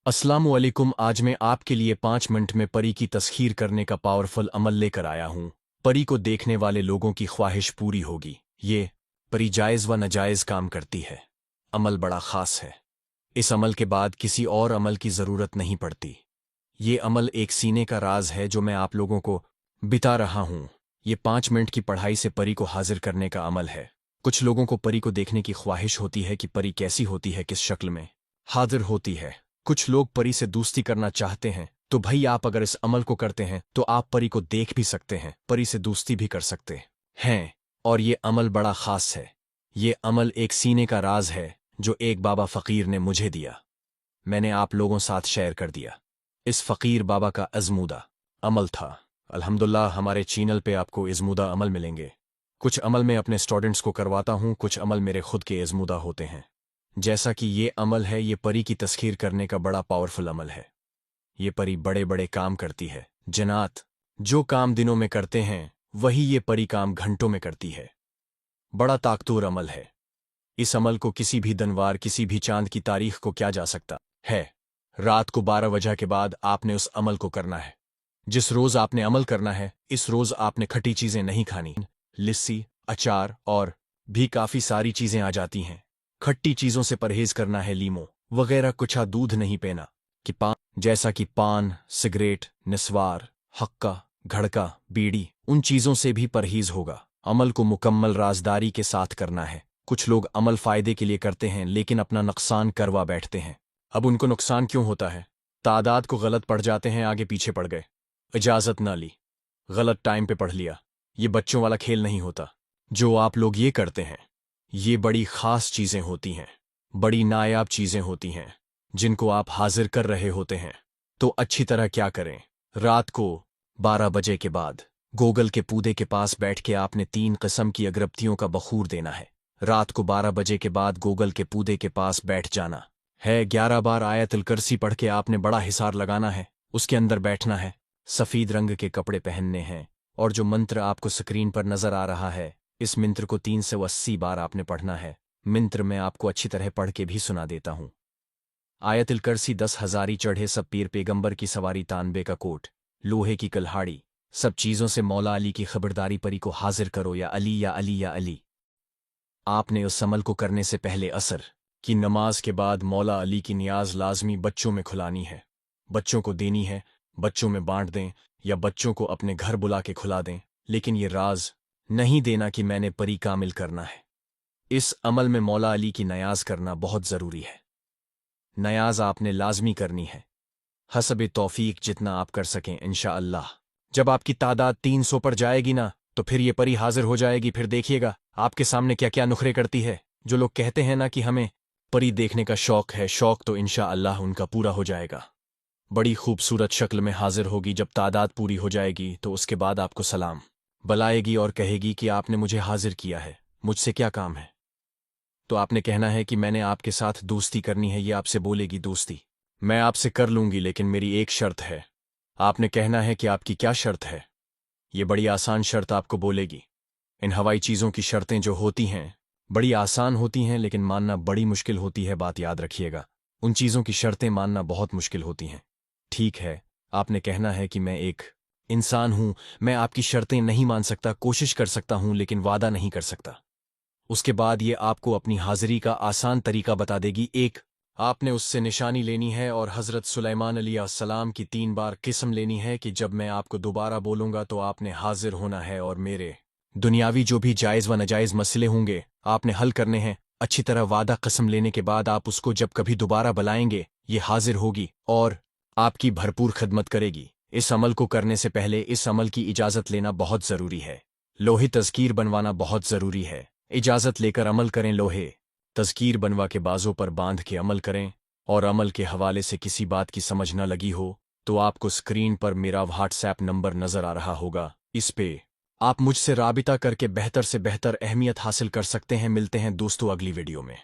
अस्सलामु अलैकुम। आज मैं आपके लिए 5 मिनट में परी की तस्खीर करने का पावरफुल अमल लेकर आया हूँ। परी को देखने वाले लोगों की ख्वाहिश पूरी होगी। ये परी जायज़ व नाजायज़ काम करती है। अमल बड़ा ख़ास है। इस अमल के बाद किसी और अमल की ज़रूरत नहीं पड़ती। ये अमल एक सीने का राज है जो मैं आप लोगों को बिता रहा हूँ। ये 5 मिनट की पढ़ाई से परी को हाजिर करने का अमल है। कुछ लोगों को परी को देखने की ख्वाहिश होती है कि परी कैसी होती है, किस शक्ल में हाजिर होती है। कुछ लोग परी से दोस्ती करना चाहते हैं, तो भाई आप अगर इस अमल को करते हैं तो आप परी को देख भी सकते हैं, परी से दोस्ती भी कर सकते हैं। और ये अमल बड़ा ख़ास है। ये अमल एक सीने का राज है जो एक बाबा फ़कीर ने मुझे दिया। मैंने आप लोगों साथ शेयर कर दिया। इस फ़कीर बाबा का अज़मूदा अमल था। अल्हम्दुलिल्लाह हमारे चैनल पे आपको इज़्मूदा अमल मिलेंगे। कुछ अमल मैं अपने स्टूडेंट्स को करवाता हूँ, कुछ अमल मेरे खुद के इज़्मूदा होते हैं। जैसा कि ये अमल है, ये परी की तस्खीर करने का बड़ा पावरफुल अमल है। ये परी बड़े बड़े काम करती है। जन्नात जो काम दिनों में करते हैं वही ये परी काम घंटों में करती है। बड़ा ताकतवर अमल है। इस अमल को किसी भी दनवार, किसी भी चांद की तारीख को किया जा सकता है। रात को 12 बजे के बाद आपने उस अमल को करना है। जिस रोज़ आपने अमल करना है, इस रोज़ आपने खट्टी चीज़ें नहीं खानी। लस्सी, अचार और भी काफ़ी सारी चीज़ें आ जाती हैं। खट्टी चीज़ों से परहेज करना है। लीमो वगैरह कुछ दूध नहीं पीना। कि पान, जैसा कि पान, सिगरेट, निस्वार, हक्का, घड़का, बीड़ी, उन चीज़ों से भी परहेज होगा। अमल को मुकम्मल राजदारी के साथ करना है। कुछ लोग अमल फ़ायदे के लिए करते हैं लेकिन अपना नुकसान करवा बैठते हैं। अब उनको नुकसान क्यों होता है? तादाद को गलत पढ़ जाते हैं, आगे पीछे पड़ गए, इजाज़त ना ली, गलत टाइम पे पढ़ लिया। ये बच्चों वाला खेल नहीं होता। जो आप लोग ये करते हैं, ये बड़ी ख़ास चीज़ें होती हैं, बड़ी नायाब चीज़ें होती हैं जिनको आप हाजिर कर रहे होते हैं। तो अच्छी तरह क्या करें? रात को 12 बजे के बाद गोगल के पौधे के पास बैठ के आपने 3 किस्म की अगरबत्तियों का बखूर देना है। रात को 12 बजे के बाद गोगल के पौधे के पास बैठ जाना है। 11 बार आयतुल कुर्सी पढ़ के आपने बड़ा हिसार लगाना है, उसके अंदर बैठना है। सफ़ेद रंग के कपड़े पहनने हैं और जो मंत्र आपको स्क्रीन पर नज़र आ रहा है, इस मंत्र को 380 बार आपने पढ़ना है। मंत्र मैं आपको अच्छी तरह पढ़ के भी सुना देता हूँ। आयतुल कुर्सी 10,000 चढ़े सब पीर पैगंबर की सवारी, तानबे का कोट, लोहे की कल्हाड़ी, सब चीज़ों से मौला अली की खबरदारी, परी को हाजिर करो या अली या अली या अली। आपने उस अमल को करने से पहले असर की नमाज के बाद मौला अली की नियाज लाजमी बच्चों में खुलानी है। बच्चों को देनी है, बच्चों में बांट दें या बच्चों को अपने घर बुला के खुला दें, लेकिन ये राज नहीं देना कि मैंने परी कामिल करना है। इस अमल में मौला अली की नयाज करना बहुत ज़रूरी है। नयाज आपने लाजमी करनी है, हसब तौफीक जितना आप कर सकें इंशाअल्लाह। जब आपकी तादाद 300 पर जाएगी ना, तो फिर ये परी हाजिर हो जाएगी। फिर देखिएगा आपके सामने क्या क्या नुखरे करती है। जो लोग कहते हैं ना कि हमें परी देखने का शौक है, शौक तो इंशाअल्लाह उनका पूरा हो जाएगा। बड़ी खूबसूरत शक्ल में हाजिर होगी। जब तादाद पूरी हो जाएगी तो उसके बाद आपको सलाम बुलाएगी और कहेगी कि आपने मुझे हाजिर किया है, मुझसे क्या काम है? तो आपने कहना है कि मैंने आपके साथ दोस्ती करनी है। ये आपसे बोलेगी दोस्ती मैं आपसे कर लूंगी, लेकिन मेरी एक शर्त है। आपने कहना है कि आपकी क्या शर्त है? ये बड़ी आसान शर्त आपको बोलेगी। इन हवाई चीज़ों की शर्तें जो होती हैं बड़ी आसान होती हैं, लेकिन मानना बड़ी मुश्किल होती है। बात याद रखिएगा, उन चीज़ों की शर्तें मानना बहुत मुश्किल होती हैं। ठीक है, आपने कहना है कि मैं एक इंसान हूं, मैं आपकी शर्तें नहीं मान सकता, कोशिश कर सकता हूं लेकिन वादा नहीं कर सकता। उसके बाद ये आपको अपनी हाजिरी का आसान तरीका बता देगी। एक, आपने उससे निशानी लेनी है और हज़रत सुलेमान अलैहिस्सलाम की 3 बार किस्म लेनी है कि जब मैं आपको दोबारा बोलूँगा तो आपने हाजिर होना है और मेरे दुनियावी जो भी जायज़ व नाजायज़ मसले होंगे आपने हल करने हैं। अच्छी तरह वादा कसम लेने के बाद आप उसको जब कभी दोबारा बुलाएंगे ये हाजिर होगी और आपकी भरपूर खिदमत करेगी। इस अमल को करने से पहले इस अमल की इजाज़त लेना बहुत ज़रूरी है। लोहे तज़कीर बनवाना बहुत ज़रूरी है। इजाज़त लेकर अमल करें। लोहे तज़कीर बनवा के बाजों पर बांध के अमल करें। और अमल के हवाले से किसी बात की समझ न लगी हो तो आपको स्क्रीन पर मेरा व्हाट्सएप नंबर नज़र आ रहा होगा, इस पे आप मुझसे राबिता करके बेहतर से बेहतर अहमियत हासिल कर सकते हैं। मिलते हैं दोस्तों अगली वीडियो में।